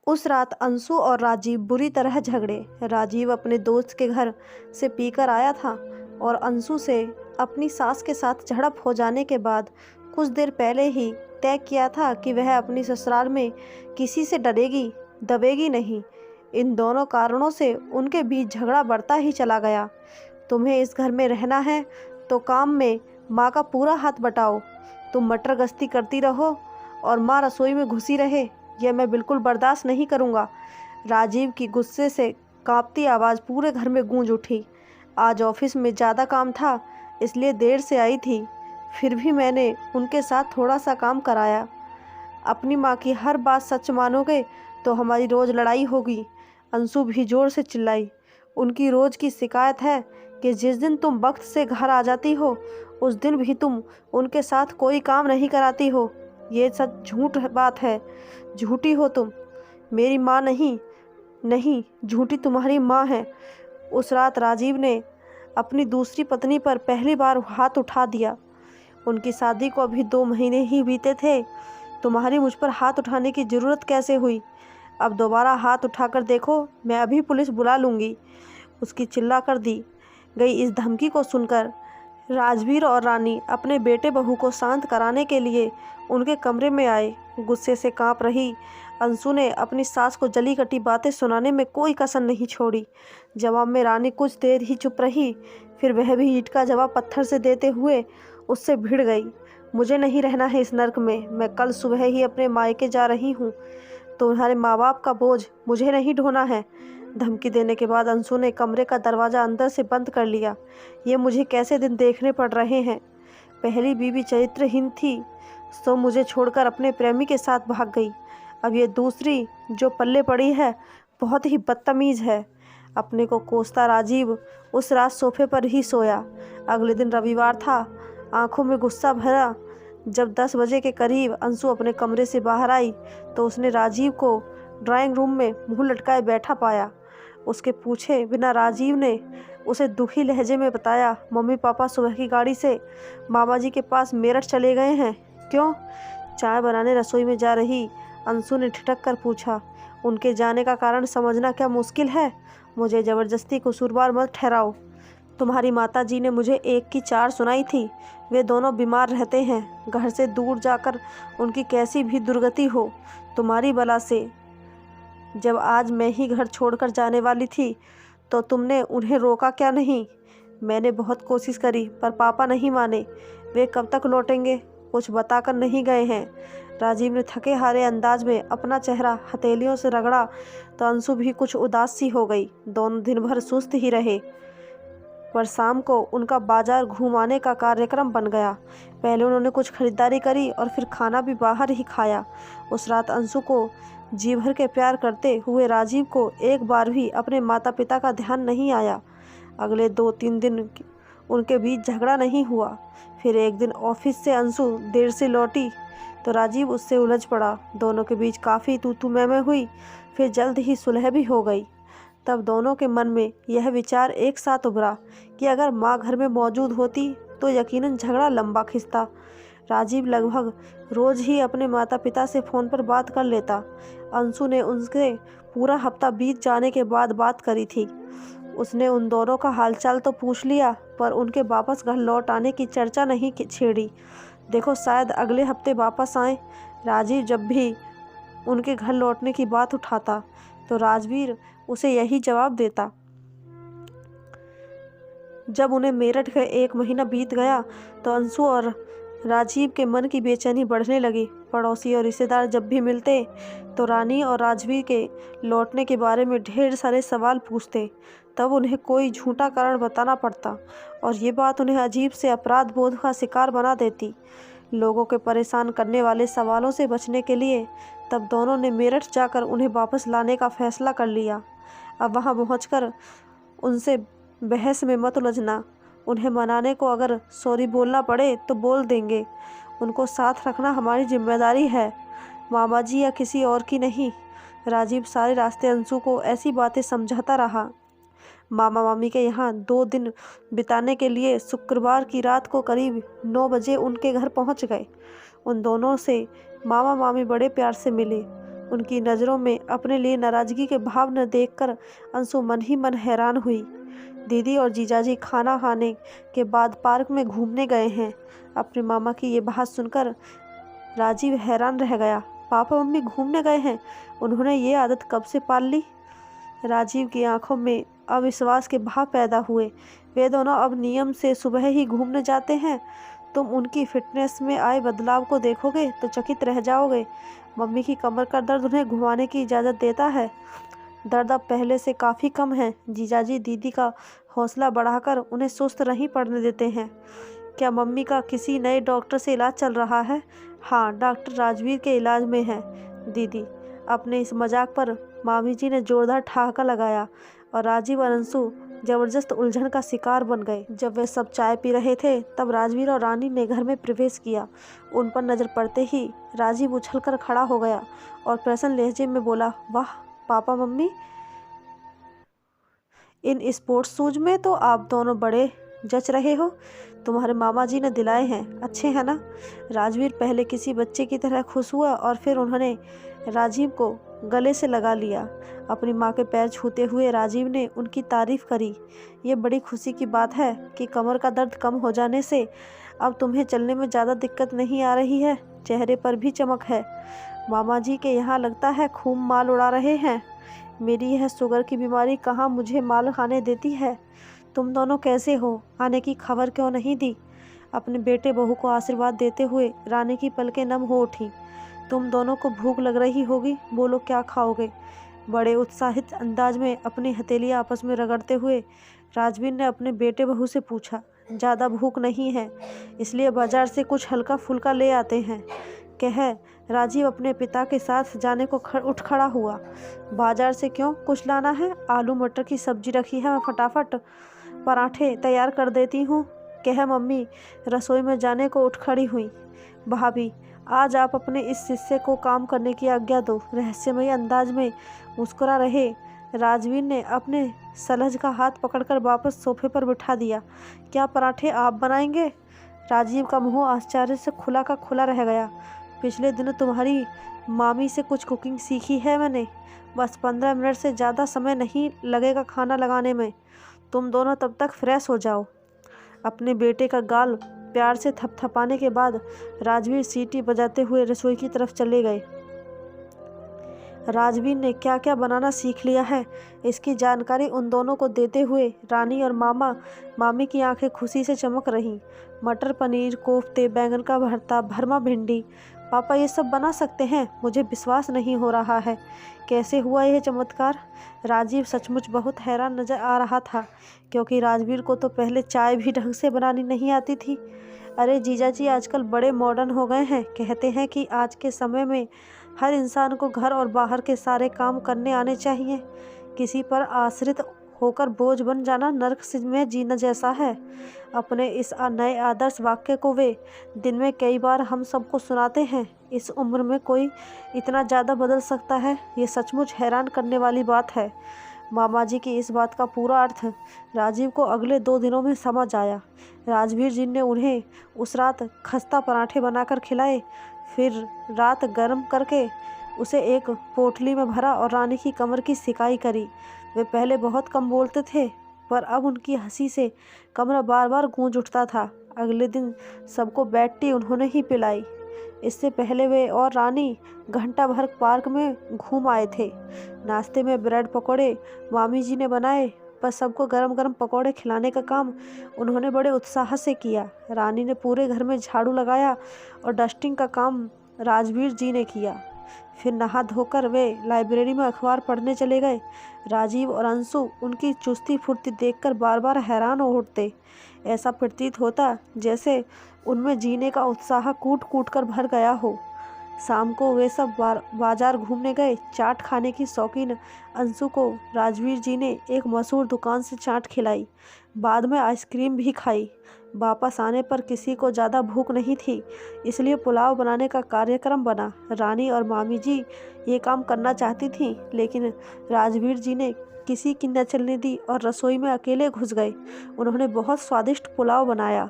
उस रात अंशु और राजीव बुरी तरह झगड़े। राजीव अपने दोस्त के घर से पीकर आया था और अंशु से अपनी सास के साथ झड़प हो जाने के बाद कुछ देर पहले ही तय किया था कि वह अपनी ससुराल में किसी से डरेगी दबेगी नहीं। इन दोनों कारणों से उनके बीच झगड़ा बढ़ता ही चला गया। तुम्हें इस घर में रहना है तो काम में माँ का पूरा हाथ बटाओ। तुम मटर गश्ती करती रहो और माँ रसोई में घुसी रहे, यह मैं बिल्कुल बर्दाश्त नहीं करूँगा। राजीव की गुस्से से कांपती आवाज़ पूरे घर में गूंज उठी। आज ऑफिस में ज़्यादा काम था इसलिए देर से आई थी, फिर भी मैंने उनके साथ थोड़ा सा काम कराया। अपनी माँ की हर बात सच मानोगे तो हमारी रोज़ लड़ाई होगी। अंशु भी ज़ोर से चिल्लाई। उनकी रोज़ की शिकायत है कि जिस दिन तुम वक्त से घर आ जाती हो उस दिन भी तुम उनके साथ कोई काम नहीं कराती हो। ये सच झूठ बात है, झूठी हो तुम। मेरी माँ नहीं, नहीं झूठी तुम्हारी माँ है। उस रात राजीव ने अपनी दूसरी पत्नी पर पहली बार हाथ उठा दिया। उनकी शादी को अभी 2 महीने ही बीते थे। तुम्हारी मुझ पर हाथ उठाने की ज़रूरत कैसे हुई? अब दोबारा हाथ उठाकर देखो, मैं अभी पुलिस बुला लूँगी। उसकी चिल्ला कर दी गई इस धमकी को सुनकर राजवीर और रानी अपने बेटे बहू को शांत कराने के लिए उनके कमरे में आए। गुस्से से कांप रही अंशु ने अपनी सास को जली कटी बातें सुनाने में कोई कसर नहीं छोड़ी। जवाब में रानी कुछ देर ही चुप रही, फिर वह भी ईंट का जवाब पत्थर से देते हुए उससे भिड़ गई। मुझे नहीं रहना है इस नर्क में, मैं कल सुबह ही अपने मायके जा रही हूँ। तुम्हारे माँ बाप का बोझ मुझे नहीं ढोना है। धमकी देने के बाद अंशु ने कमरे का दरवाज़ा अंदर से बंद कर लिया। ये मुझे कैसे दिन देखने पड़ रहे हैं। पहली बीवी चरित्रहीन थी तो मुझे छोड़कर अपने प्रेमी के साथ भाग गई। अब ये दूसरी जो पल्ले पड़ी है बहुत ही बदतमीज़ है। अपने को कोसता राजीव उस रात सोफे पर ही सोया। अगले दिन रविवार था। आंखों में गुस्सा भरा जब 10 बजे के करीब अंशु अपने कमरे से बाहर आई तो उसने राजीव को ड्राइंग रूम में मुंह लटकाए बैठा पाया। उसके पूछे बिना राजीव ने उसे दुखी लहजे में बताया, मम्मी पापा सुबह की गाड़ी से मामा जी के पास मेरठ चले गए हैं। क्यों? चाय बनाने रसोई में जा रही अंशु ने ठिठक कर पूछा। उनके जाने का कारण समझना क्या मुश्किल है? मुझे ज़बरदस्ती कसूरवार मत ठहराओ। तुम्हारी माता जी ने मुझे 1 की 4 सुनाई थी। वे दोनों बीमार रहते हैं। घर से दूर जाकर उनकी कैसी भी दुर्गति हो तुम्हारी बला से। जब आज मैं ही घर छोड़कर जाने वाली थी तो तुमने उन्हें रोका क्या नहीं? मैंने बहुत कोशिश करी पर पापा नहीं माने। वे कब तक लौटेंगे? कुछ बताकर नहीं गए हैं। राजीव ने थके हारे अंदाज में अपना चेहरा हथेलियों से रगड़ा तो अंशु भी कुछ उदास सी हो गई। दोनों दिन भर सुस्त ही रहे पर शाम को उनका बाजार घुमाने का कार्यक्रम बन गया। पहले उन्होंने कुछ खरीदारी करी और फिर खाना भी बाहर ही खाया। उस रात अंशु को जी भर के प्यार करते हुए राजीव को एक बार भी अपने माता पिता का ध्यान नहीं आया। अगले 2-3 दिन उनके बीच झगड़ा नहीं हुआ। फिर एक दिन ऑफिस से अंशु देर से लौटी तो राजीव उससे उलझ पड़ा। दोनों के बीच काफ़ी तू मैं हुई, फिर जल्द ही सुलह भी हो गई। तब दोनों के मन में यह विचार एक साथ उभरा कि अगर माँ घर में मौजूद होती तो यकीनन झगड़ा लंबा खिंचता। राजीव लगभग रोज़ ही अपने माता पिता से फ़ोन पर बात कर लेता। अंशु ने उनसे पूरा हफ्ता बीत जाने के बाद बात करी थी। उसने उन दोनों का हालचाल तो पूछ लिया पर उनके वापस घर लौट आने की चर्चा नहीं छेड़ी। देखो शायद अगले हफ्ते वापस आएँ। राजीव जब भी उनके घर लौटने की बात उठाता तो राजवीर उसे यही जवाब देता। जब उन्हें मेरठ गए 1 महीना बीत गया तो अंशु और राजीव के मन की बेचैनी बढ़ने लगी। पड़ोसी और रिश्तेदार जब भी मिलते तो रानी और राजवीर के लौटने के बारे में ढेर सारे सवाल पूछते। तब उन्हें कोई झूठा कारण बताना पड़ता और ये बात उन्हें अजीब से अपराध बोध का शिकार बना देती। लोगों के परेशान करने वाले सवालों से बचने के लिए तब दोनों ने मेरठ जाकर उन्हें वापस लाने का फैसला कर लिया। अब वहां पहुंचकर उनसे बहस में मत उलझना। उन्हें मनाने को अगर सॉरी बोलना पड़े तो बोल देंगे। उनको साथ रखना हमारी जिम्मेदारी है, मामा जी या किसी और की नहीं। राजीव सारे रास्ते अंशु को ऐसी बातें समझाता रहा। मामा मामी के यहाँ 2 दिन बिताने के लिए शुक्रवार की रात को करीब 9 बजे उनके घर पहुँच गए। उन दोनों से मामा मामी बड़े प्यार से मिले। उनकी नज़रों में अपने लिए नाराज़गी के भाव न देखकर अंशु मन ही मन हैरान हुई। दीदी और जीजाजी खाना खाने के बाद पार्क में घूमने गए हैं। अपने मामा की ये बात सुनकर राजीव हैरान रह गया। पापा मम्मी घूमने गए हैं? उन्होंने ये आदत कब से पाल ली? राजीव की आंखों में अविश्वास के भाव पैदा हुए। वे दोनों अब नियम से सुबह ही घूमने जाते हैं। तुम उनकी फिटनेस में आए बदलाव को देखोगे तो चकित रह जाओगे। मम्मी की कमर का दर्द उन्हें घुमाने की इजाज़त देता है। दर्द अब पहले से काफ़ी कम है। जीजाजी दीदी का हौसला बढ़ाकर उन्हें सुस्त नहीं पड़ने देते हैं। क्या मम्मी का किसी नए डॉक्टर से इलाज चल रहा है? हाँ, डॉक्टर राजवीर के इलाज में है दीदी। अपने इस मजाक पर मामी जी ने जोरदार ठहाका लगाया और राजीव और अंशु जबरदस्त उलझन का शिकार बन गए। जब वे सब चाय पी रहे थे तब राजवीर और रानी ने घर में प्रवेश किया। उन पर नज़र पड़ते ही राजीव उछलकर खड़ा हो गया और प्रसन्न लहजे में बोला, वाह papa mummy, in sports shoes में तो आप दोनों बड़े जच रहे हो। तुम्हारे मामा जी ने दिलाए हैं, अच्छे हैं ना? राजवीर पहले किसी बच्चे की तरह खुश हुआ और फिर उन्होंने राजीव को गले से लगा लिया। अपनी माँ के पैर छूते हुए राजीव ने उनकी तारीफ करी। ये बड़ी खुशी की बात है कि कमर का दर्द कम हो जाने से अब तुम्हें चलने में ज़्यादा दिक्कत नहीं आ रही है। चेहरे पर भी चमक है। मामा जी के यहाँ लगता है खूब माल उड़ा रहे हैं। मेरी यह शुगर की बीमारी कहाँ मुझे माल खाने देती है। तुम दोनों कैसे हो? आने की खबर क्यों नहीं दी? अपने बेटे बहू को आशीर्वाद देते हुए रानी की पलकें नम हो उठी। तुम दोनों को भूख लग रही होगी, बोलो क्या खाओगे? बड़े उत्साहित अंदाज में अपनी हथेलियां आपस में रगड़ते हुए राजवीर ने अपने बेटे बहू से पूछा। ज़्यादा भूख नहीं है, इसलिए बाजार से कुछ हल्का फुल्का ले आते हैं, कह राजीव अपने पिता के साथ जाने को उठ खड़ा हुआ। बाजार से क्यों, कुछ लाना है? आलू मटर की सब्जी रखी है, मैं फटाफट पराठे तैयार कर देती हूँ, कह मम्मी रसोई में जाने को उठ खड़ी हुई। भाभी, आज आप अपने इस शिष्य को काम करने की आज्ञा दो, रहस्यमयी अंदाज में मुस्कुरा रहे राजवीर ने अपने सलज का हाथ पकड़कर वापस सोफे पर बिठा दिया। क्या पराठे आप बनाएंगे? राजीव का मुंह आश्चर्य से खुला का खुला रह गया। पिछले दिनों तुम्हारी मामी से कुछ कुकिंग सीखी है मैंने। बस 15 मिनट से ज़्यादा समय नहीं लगेगा खाना लगाने में। तुम दोनों तब तक फ्रेश हो जाओ। अपने बेटे का गाल प्यार से थपथपाने के बाद राजवीर सीटी बजाते हुए रसोई की तरफ चले गए। राजवीर ने क्या क्या बनाना सीख लिया है, इसकी जानकारी उन दोनों को देते हुए रानी और मामी की आंखें खुशी से चमक रहीं। मटर पनीर, कोफ्ते, बैंगन का भरता, भरमा भिंडी, पापा ये सब बना सकते हैं? मुझे विश्वास नहीं हो रहा है। कैसे हुआ यह चमत्कार? राजीव सचमुच बहुत हैरान नजर आ रहा था, क्योंकि राजवीर को तो पहले चाय भी ढंग से बनानी नहीं आती थी। अरे जीजाजी आजकल बड़े मॉडर्न हो गए हैं। कहते हैं कि आज के समय में हर इंसान को घर और बाहर के सारे काम करने आने चाहिए। किसी पर आश्रित होकर बोझ बन जाना नर्क में जीना जैसा है। अपने इस नए आदर्श वाक्य को वे दिन में कई बार हम सबको सुनाते हैं। इस उम्र में कोई इतना ज़्यादा बदल सकता है, ये सचमुच हैरान करने वाली बात है। मामा जी की इस बात का पूरा अर्थ राजीव को अगले 2 दिनों में समझ आया। राजवीर जी ने उन्हें उस रात खस्ता पराठे बनाकर खिलाए, फिर रात गर्म करके उसे एक पोटली में भरा और रानी की कमर की सिकाई करी। वे पहले बहुत कम बोलते थे, पर अब उनकी हंसी से कमरा बार बार गूंज उठता था। अगले दिन सबको बेड टी उन्होंने ही पिलाई। इससे पहले वे और रानी घंटा भर पार्क में घूम आए थे। नाश्ते में ब्रेड पकौड़े मामी जी ने बनाए, पर सबको गरम गरम पकौड़े खिलाने का काम उन्होंने बड़े उत्साह से किया। रानी ने पूरे घर में झाड़ू लगाया और डस्टिंग का काम राजवीर जी ने किया। फिर नहा धोकर वे लाइब्रेरी में अखबार पढ़ने चले गए। राजीव और अंशु उनकी चुस्ती फुर्ती देखकर बार बार हैरान हो उठते। ऐसा प्रतीत होता जैसे उनमें जीने का उत्साह कूट कूट कर भर गया हो। शाम को वे सब बाजार घूमने गए। चाट खाने की शौकीन अंशु को राजवीर जी ने एक मशहूर दुकान से चाट खिलाई, बाद में आइसक्रीम भी खाई। वापस आने पर किसी को ज़्यादा भूख नहीं थी, इसलिए पुलाव बनाने का कार्यक्रम बना। रानी और मामी जी ये काम करना चाहती थीं, लेकिन राजवीर जी ने किसी की न चलने दी और रसोई में अकेले घुस गए। उन्होंने बहुत स्वादिष्ट पुलाव बनाया।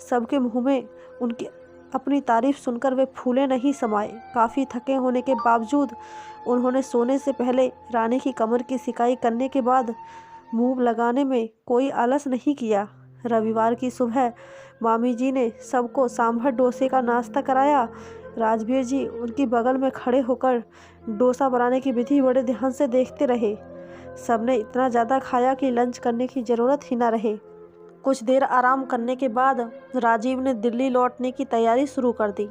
सबके मुंह में उनके अपनी तारीफ सुनकर वे फूले नहीं समाये। काफ़ी थके होने के बावजूद उन्होंने सोने से पहले रानी की कमर की सिकाई करने के बाद मुंह लगाने में कोई आलस नहीं किया। रविवार की सुबह मामी जी ने सबको सांभर डोसे का नाश्ता कराया। राजवीर जी उनकी बगल में खड़े होकर डोसा बनाने की विधि बड़े ध्यान से देखते रहे। सबने इतना ज़्यादा खाया कि लंच करने की ज़रूरत ही ना रहे। कुछ देर आराम करने के बाद राजीव ने दिल्ली लौटने की तैयारी शुरू कर दी।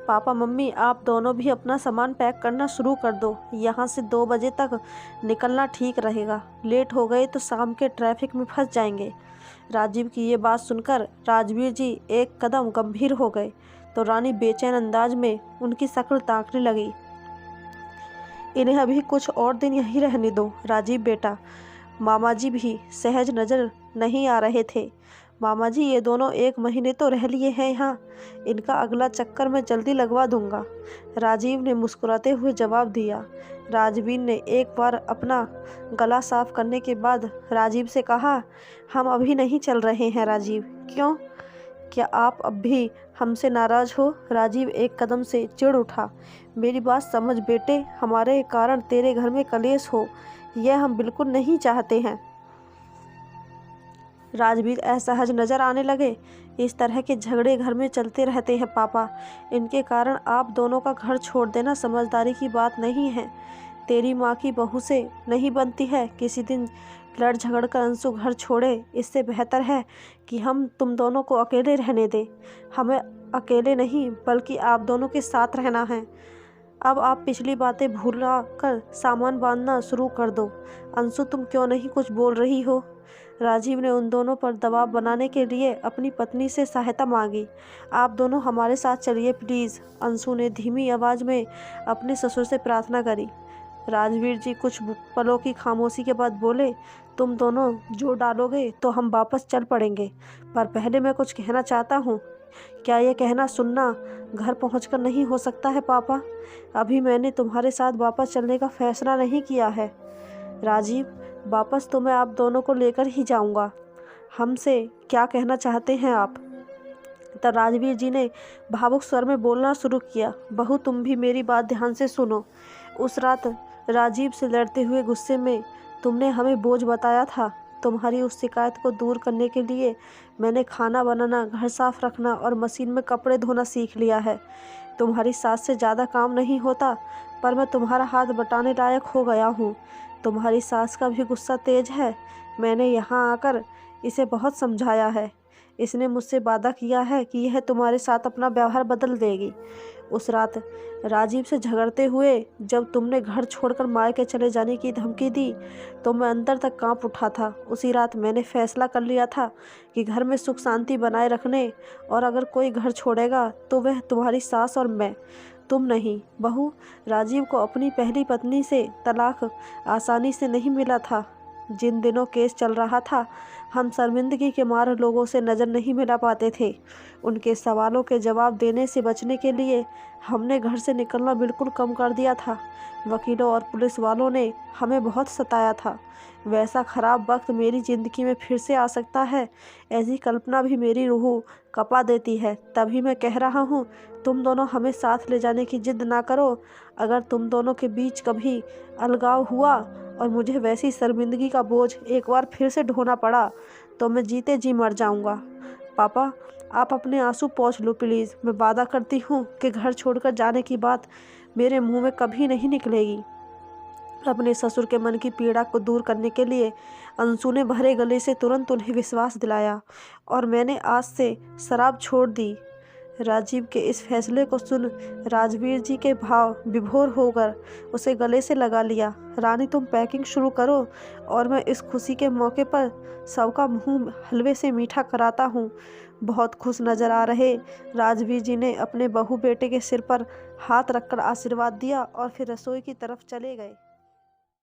पापा मम्मी, आप दोनों भी अपना सामान पैक करना शुरू कर दो। यहाँ से 2 बजे तक निकलना ठीक रहेगा। लेट हो गए तो शाम के ट्रैफिक में फंस जाएंगे। राजीव की ये बात सुनकर राजवीर जी एक कदम गंभीर हो गए तो रानी बेचैन अंदाज में उनकी शक्ल ताकने लगी। इन्हें अभी कुछ और दिन यहीं रहने दो राजीव बेटा। मामा जी भी सहज नज़र नहीं आ रहे थे। मामा जी, ये दोनों 1 महीने तो रह लिए हैं यहाँ, इनका अगला चक्कर मैं जल्दी लगवा दूंगा। राजीव ने मुस्कुराते हुए जवाब दिया। राजवीर ने एक बार अपना गला साफ करने के बाद राजीव से कहा, हम अभी नहीं चल रहे हैं राजीव। क्यों? क्या आप अब भी हमसे नाराज़ हो? राजीव एक कदम से चिढ़ उठा। मेरी बात समझ बेटे, हमारे कारण तेरे घर में कलेश हो, यह हम बिल्कुल नहीं चाहते हैं। राजवीर असहज नजर आने लगे। इस तरह के झगड़े घर में चलते रहते हैं पापा। इनके कारण आप दोनों का घर छोड़ देना समझदारी की बात नहीं है। तेरी माँ की बहू से नहीं बनती है। किसी दिन लड़ झगड़ कर अंशु घर छोड़े, इससे बेहतर है कि हम तुम दोनों को अकेले रहने दें। हमें अकेले नहीं बल्कि आप दोनों के साथ रहना है। अब आप पिछली बातें भुला कर सामान बांधना शुरू कर दो। अंशु, तुम क्यों नहीं कुछ बोल रही हो? राजीव ने उन दोनों पर दबाव बनाने के लिए अपनी पत्नी से सहायता मांगी। आप दोनों हमारे साथ चलिए प्लीज़, अंशु ने धीमी आवाज़ में अपने ससुर से प्रार्थना करी। राजवीर जी कुछ पलों की खामोशी के बाद बोले, तुम दोनों जो डालोगे तो हम वापस चल पड़ेंगे, पर पहले मैं कुछ कहना चाहता हूँ। क्या ये कहना सुनना घर पहुँचकर नहीं हो सकता है पापा? अभी मैंने तुम्हारे साथ वापस चलने का फैसला नहीं किया है। राजीव, वापस तो मैं आप दोनों को लेकर ही जाऊंगा। हमसे क्या कहना चाहते हैं आप? तब राजवीर जी ने भावुक स्वर में बोलना शुरू किया। बहू, तुम भी मेरी बात ध्यान से सुनो। उस रात राजीव से लड़ते हुए गुस्से में तुमने हमें बोझ बताया था। तुम्हारी उस शिकायत को दूर करने के लिए मैंने खाना बनाना, घर साफ रखना और मशीन में कपड़े धोना सीख लिया है। तुम्हारी सास से ज़्यादा काम नहीं होता, पर मैं तुम्हारा हाथ बटाने लायक हो गया हूँ। तुम्हारी सास का भी गुस्सा तेज है। मैंने यहाँ आकर इसे बहुत समझाया है। इसने मुझसे वादा किया है कि यह तुम्हारे साथ अपना व्यवहार बदल देगी। उस रात राजीव से झगड़ते हुए जब तुमने घर छोड़कर मायके चले जाने की धमकी दी तो मैं अंदर तक कांप उठा था। उसी रात मैंने फैसला कर लिया था कि घर में सुख शांति बनाए रखने और अगर कोई घर छोड़ेगा तो वह तुम्हारी सास और मैं, तुम नहीं। बहू, राजीव को अपनी पहली पत्नी से तलाक आसानी से नहीं मिला था। जिन दिनों केस चल रहा था, हम शर्मिंदगी के मारे लोगों से नज़र नहीं मिला पाते थे। उनके सवालों के जवाब देने से बचने के लिए हमने घर से निकलना बिल्कुल कम कर दिया था। वकीलों और पुलिस वालों ने हमें बहुत सताया था। वैसा ख़राब वक्त मेरी ज़िंदगी में फिर से आ सकता है, ऐसी कल्पना भी मेरी रूह कँपा देती है। तभी मैं कह रहा हूँ, तुम दोनों हमें साथ ले जाने की जिद ना करो। अगर तुम दोनों के बीच कभी अलगाव हुआ और मुझे वैसी शर्मिंदगी का बोझ एक बार फिर से ढोना पड़ा तो मैं जीते जी मर जाऊंगा। पापा, आप अपने आंसू पोंछ लो प्लीज़। मैं वादा करती हूँ कि घर छोड़कर जाने की बात मेरे मुंह में कभी नहीं निकलेगी। अपने ससुर के मन की पीड़ा को दूर करने के लिए अंशु ने भरे गले से तुरंत उन्हें विश्वास दिलाया और मैंने आज से शराब छोड़ दी। राजीव के इस फैसले को सुन राजवीर जी के भाव विभोर होकर उसे गले से लगा लिया। रानी, तुम पैकिंग शुरू करो और मैं इस खुशी के मौके पर सबका मुंह हलवे से मीठा कराता हूँ। बहुत खुश नजर आ रहे राजवीर जी ने अपने बहू बेटे के सिर पर हाथ रखकर आशीर्वाद दिया और फिर रसोई की तरफ चले गए।